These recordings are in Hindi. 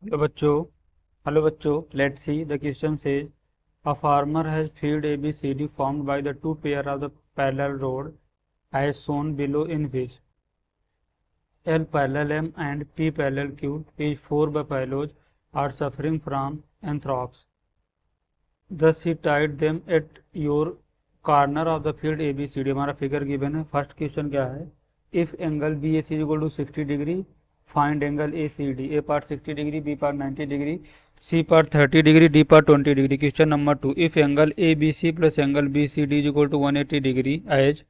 हेलो बच्चों हेलो बच्चों, let's see the question says a farmer has field ABCD formed by the two pair of the parallel road as shown below, in which L parallel M and P parallel Q is four buffaloes are suffering from anthrax. Thus he tied them at your corner of the field ABCD. हमारा फिगर गिवन है। फर्स्ट क्वेश्चन क्या है? If angle BAC is equal to 60 degree, find angle ACD। A part 60 degree, B part 90 degree, C part 30 degree, D part 20 degree. Question number 2, if angle ABC plus angle BCD is equal to 180 degree as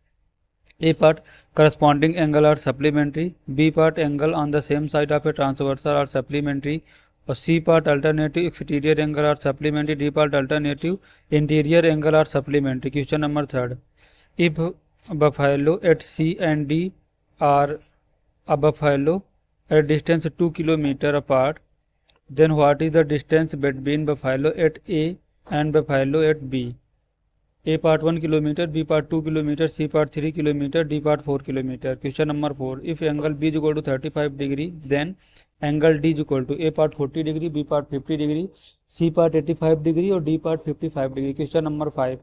A part corresponding angle are supplementary, B part angle on the same side of a transversal are supplementary, और C part alternative exterior angle are supplementary, D part alternative interior angle are supplementary. Question number 3, if buffalo at C and D are a buffalo at distance 2 km apart, then what is the distance between buffalo at A and buffalo at B? A part 1 kilometre, B part 2 kilometre, C part 3 kilometre, D part 4 kilometre. Question number 4, if angle B is equal to 35 degree, then angle D is equal to A part 40 degree, B part 50 degree, C part 85 degree और D part 55 degree. Question number 5,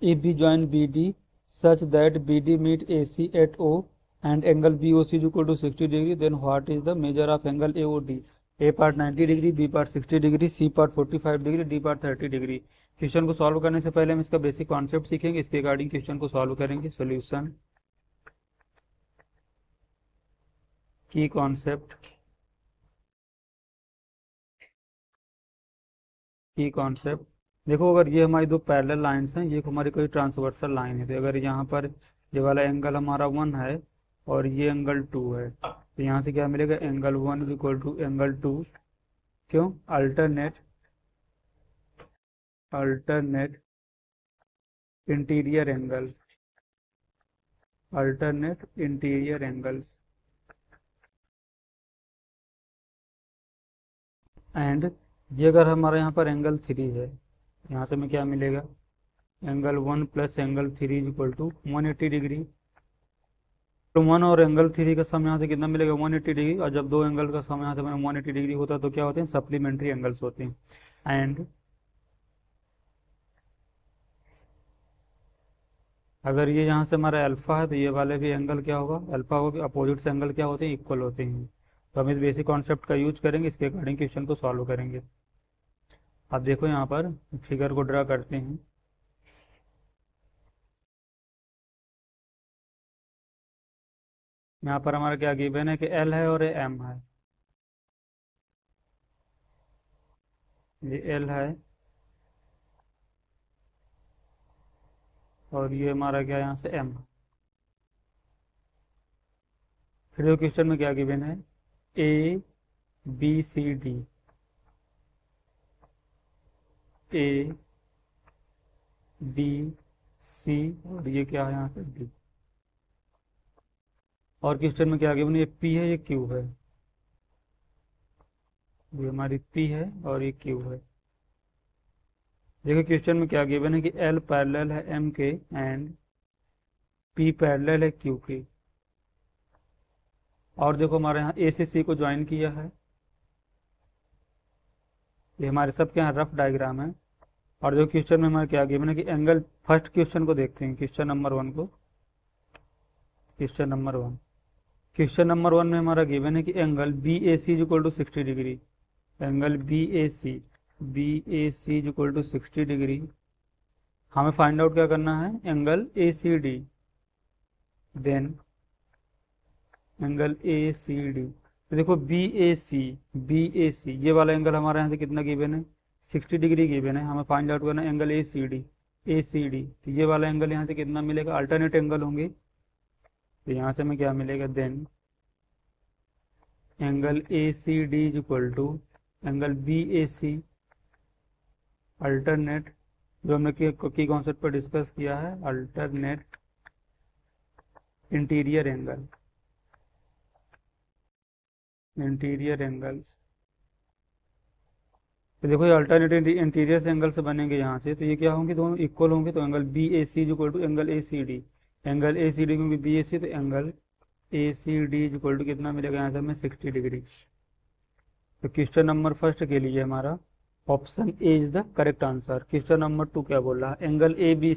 if B join B D such that B D meet A C at O and angle B O C is equal to 60 degree, then what is the measure of angle A O D? A part 90 degree, B part 60 degree, C part 45 degree, D part 30 degree. Question को सॉल्व करने से पहले हम इसका बेसिक कॉन्सेप्ट सीखेंगे, इसके अकॉर्डिंग क्वेश्चन को सॉल्व करेंगे। सॉल्यूशन की कॉन्सेप्ट देखो, अगर ये हमारी दो पैरेलल लाइंस हैं, ये हमारी कोई ट्रांसवर्सल लाइन है, तो अगर यहाँ पर ये वाला एंगल हमारा 1 है और ये एंगल 2 है, तो यहाँ से क्या मिलेगा? Angle 1 is equal to angle 2। क्यों? अल्टरनेट इंटीरियर एंगल्स एंड ये अगर हमारे यहाँ पर एंगल 3 है, यहाँ से हमें क्या मिलेगा? Angle 1 plus angle 3 is equal to 180 degree. तो 1 और एंगल 3 का सम यहाँ से कितना मिलेगा? 180 डिग्री। और जब दो एंगल का सम यहाँ से 180 डिग्री होता है तो क्या होते हैं? सप्लीमेंट्री एंगल्स होते हैं। एंड अगर ये यहाँ से हमारा अल्फा है तो ये वाले भी एंगल क्या होगा? अल्फा होगा। अपोजिट से एंगल क्या होते हैं? इक्वल होते हैं। तो हम इस बेसिक कॉन्सेप्ट का यूज करेंगे, इसके अकॉर्डिंग क्वेश्चन को सॉल्व करेंगे। अब देखो यहाँ पर फिगर को ड्रा करते हैं। यहाँ पर हमारा क्या गिवन है कि एल है और ये एम है। ये एल है और ये हमारा क्या यहाँ से एम है। फिर जो क्वेश्चन में क्या गिवन है? A B C D, A B C और ये क्या है यहाँ से डी। और क्वेश्चन में क्या गिवन है? ये पी है, ये क्यू है। ये हमारी पी है और ये क्यू है। देखो क्वेश्चन में क्या गिवन है कि एल पैरेलल है एम के एंड पी पैरेलल है क्यू के। और देखो हमारे यहाँ ए से सी को ज्वाइन किया है। ये हमारे सबके यहाँ रफ डायग्राम है। और जो क्वेश्चन में हमारा क्या गिवन है कि एंगल, फर्स्ट क्वेश्चन को देखते हैं, क्वेश्चन नंबर 1 को। क्वेश्चन नंबर 1 में हमारा गिवन है कि angle B A C is equal to 60 degree. Angle B A C is equal to 60 degree. हमें फाइंड आउट क्या करना है? Angle A C D. Then angle A C D, तो देखो बी ए सी ये वाला एंगल हमारे यहाँ से कितना गिवन है? 60 डिग्री गिवन है। हमें फाइंड आउट करना है एंगल ए सी डी। तो ये वाला एंगल यहाँ से कितना मिलेगा? अल्टरनेट एंगल होंगे, तो यहाँ से हमें क्या मिलेगा? Then angle A C D is equal to angle B A C alternate, जो हमने की कॉन्सेप्ट पर डिस्कस किया है, अल्टरनेट इंटीरियर एंगल्स। तो देखो ये अल्टरनेट इंटीरियर एंगल से बनेंगे यहाँ से, तो ये क्या होंगे? दोनों इक्वल होंगे। तो angle B A C is equal to angle A C D. Angle A C D में बी ए सी, तो angle A C D is equal to कितना मिलेगा यहाँ से हमें? 60 डिग्री। तो क्वेश्चन नंबर फर्स्ट के लिए हमारा option A is the correct answer. Question number 2 क्या बोल रहा है, angle A B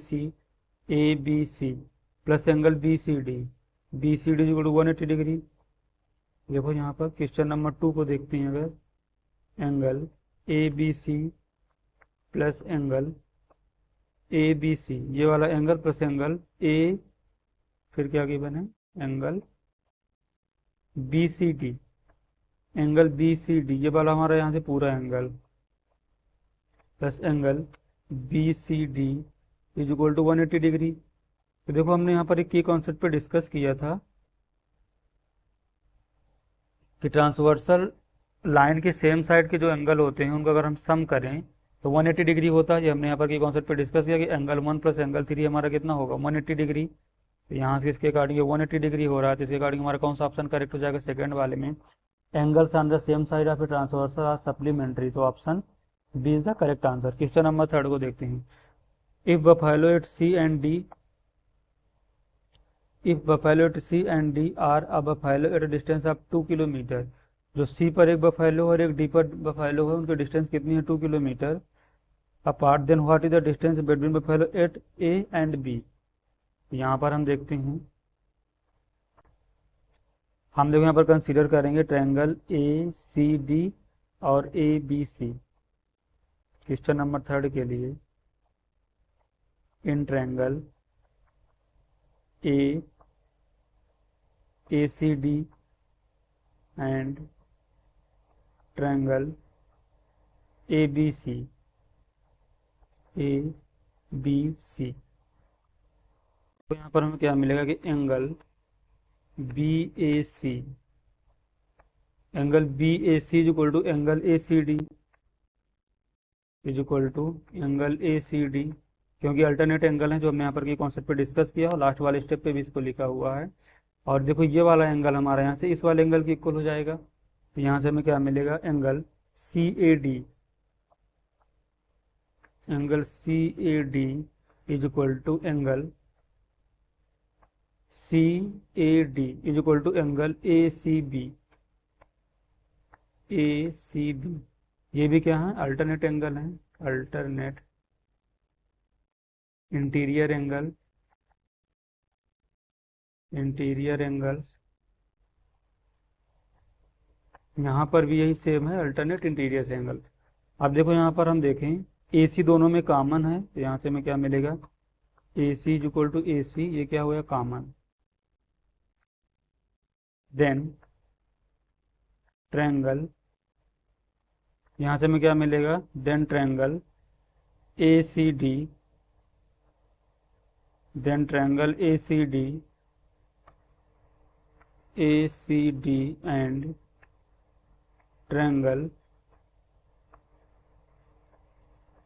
C plus angle B C D equal to 180 degree. देखो यहाँ पर क्वेश्चन नंबर 2 को देखते हैं, अगर angle A B C plus angle A B C, ये वाला एंगल प्लस एंगल ए, फिर क्या गिवन है, angle B C D, angle B C D ये वाला हमारा यहाँ से पूरा angle plus angle B C D is equal to 180 degree. तो देखो हमने यहाँ पर एक की कॉन्सेप्ट पे डिस्कस किया था कि ट्रांसवर्सल लाइन के सेम साइड के जो एंगल होते हैं उनको अगर हम सम करें तो 180 डिग्री होता है। ये हमने यहाँ पर की कॉन्सेप्ट पे डिस्कस किया कि एंगल 1 प्लस एंगल 3 हमारा कितना होगा, 180 डिग्री। तो यहाँ से इसके अकॉर्डिंग 180 डिग्री हो रहा है, तो इसके अकॉर्डिंग हमारा कौन सा ऑप्शन करेक्ट हो जाएगा, सेकंड वाले में angles on the same side of a transversal are supplementary. तो option B is the correct answer. Question number 3 को देखते हैं, if buffalo at C and D if buffalo at C and D are a buffalo at a distance of 2 kilometre. जो सी पर एक बफेलो और एक डी पर बफेलो है, उनकी डिस्टेंस कितनी है, 2 kilometre apart, then what is the distance between buffalo at A and B. यहाँ पर हम देखते हैं, हम देखो यहाँ पर कंसीडर करेंगे ट्रायंगल ए सी डी और A B C. Question number 3 के लिए in triangle A C D and triangle A B C तो यहाँ पर हमें क्या मिलेगा कि angle B A C is equal to angle A C D is equal to angle A C D, क्योंकि अल्टरनेट एंगल है जो हमने यहाँ पर की कॉन्सेप्ट पे डिस्कस किया और लास्ट वाले स्टेप पे भी इसको लिखा हुआ है। और देखो ये वाला एंगल हमारा यहाँ से इस वाले एंगल के इक्वल हो जाएगा। तो यहाँ से हमें क्या मिलेगा, angle C A D is equal to angle C A D is equal to angle A C B. ये भी क्या है, अल्टरनेट एंगल है, अल्टरनेट इंटीरियर एंगल्स। यहाँ पर भी यही सेम है, अल्टरनेट इंटीरियर एंगल। अब देखो यहाँ पर हम देखें ए सी दोनों में कॉमन है, तो यहाँ से हमें क्या मिलेगा, ए सी इज इक्वल टू ए सी, ये क्या हुआ कॉमन। देन ट्रायंगल, यहाँ से हमें क्या मिलेगा, then triangle A C D and triangle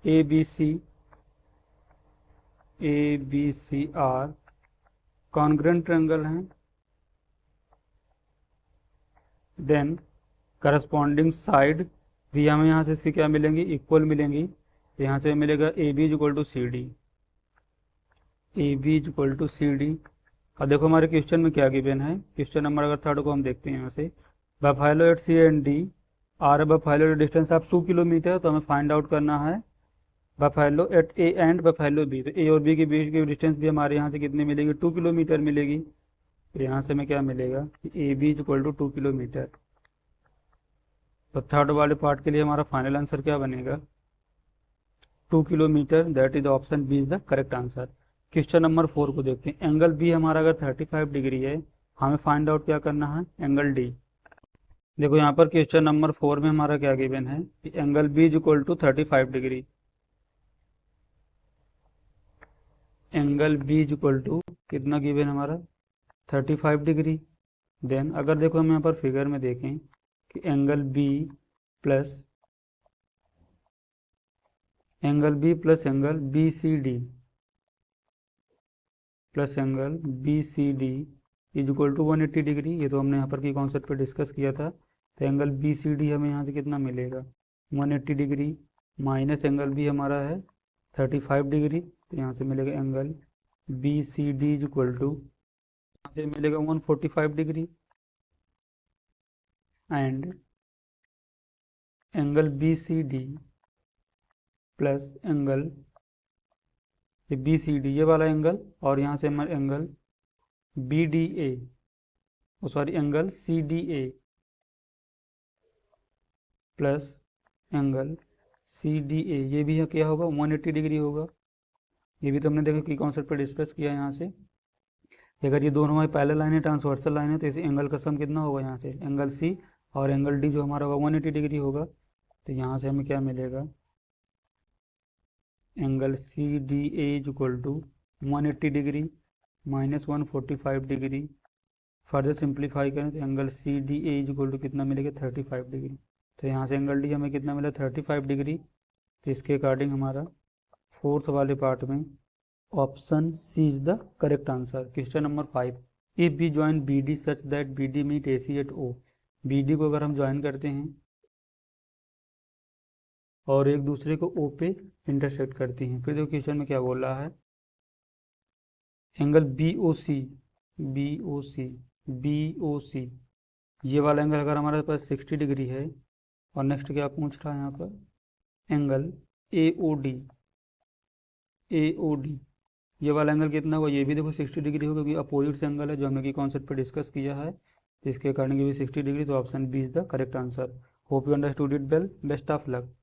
A B C are congruent triangle हैं। देन करस्पॉन्डिंग साइड भी हमें यहाँ से इसके क्या मिलेंगी, इक्वल मिलेंगी। तो यहाँ से मिलेगा A B is equal to C D, और देखो हमारे क्वेश्चन में क्या गिवन है, क्वेश्चन नंबर अगर 3 को हम देखते हैं यहाँ से, buffalo at C and D are buffalo at distance of 2 kilometre. तो हमें फाइंड आउट करना है buffalo at A and buffalo B. तो ए और बी के बीच की डिस्टेंस भी हमारे यहाँ से कितनी मिलेगी, 2 किलोमीटर मिलेगी। तो यहाँ से हमें क्या मिलेगा कि A B is equal to 2 kilometre. तो 3rd वाले पार्ट के लिए हमारा फाइनल आंसर क्या बनेगा, 2 kilometre. That is option B is the correct answer. Question number 4 को देखते हैं, एंगल बी हमारा अगर 35 डिग्री है, हमें फाइंड आउट क्या करना है, एंगल डी। देखो यहाँ पर क्वेश्चन नंबर 4 में हमारा क्या गिवन है कि angle B is equal to 35 degree, angle B is equal to कितना गिवन हमारा, 35 डिग्री। देन अगर देखो हम यहाँ पर फिगर में देखें कि angle B plus angle B C D is equal to 180 degree. ये तो हमने यहाँ पर की कॉन्सेप्ट पे डिस्कस किया था। तो एंगल बी सी डी हमें यहाँ से कितना मिलेगा, 180 डिग्री, माइनस एंगल बी हमारा है 35 डिग्री। तो यहाँ से मिलेगा angle B C D is equal to, यहाँ से मिलेगा 145 degree. And angle B C D plus angle B C D, ये वाला एंगल, और यहाँ से हमारे angle B D A, sorry angle C D A plus angle C D A, ये भी क्या होगा 180 डिग्री होगा। ये भी तो हमने देखा कि कॉन्सेप्ट पे डिस्कस किया यहाँ से। अगर ये दोनों हमारी पैरेलल लाइन है, ट्रांसवर्सल लाइन है, तो इस एंगल का सम कितना होगा यहाँ से, एंगल सी और एंगल डी जो हमारा होगा 180 डिग्री होगा। तो यहाँ से हमें क्या मिलेगा, angle C D A is equal to 180 degree minus 145 degree. Further simplify करें तो angle C D A is equal to कितना मिलेगा 35 डिग्री। तो यहाँ से एंगल डी हमें कितना मिला 35 डिग्री। तो इसके अकॉर्डिंग हमारा फोर्थ वाले पार्ट में option C is the correct answer. Question number 5, if B join B D such that B D meet A C at O, B D को अगर हम ज्वाइन करते हैं और एक दूसरे को ओ पे इंटरसेक्ट करती हैं। फिर देखो क्वेश्चन में क्या बोल रहा है, एंगल बी ओ सी, बी ओ सी, बी ओ सी, ये वाला एंगल अगर हमारे पास 60 डिग्री है, और नेक्स्ट क्या पूछ रहा है यहाँ पर, angle A O D, A O D, ये वाला एंगल कितना होगा, ये भी देखो 60 डिग्री होगा, क्योंकि अपोजिट से एंगल है जो हमने की कॉन्सेप्ट पे डिस्कस किया है। इसके कारण ये भी 60 डिग्री, तो option B is the correct answer. Hope you understood it well, best of luck.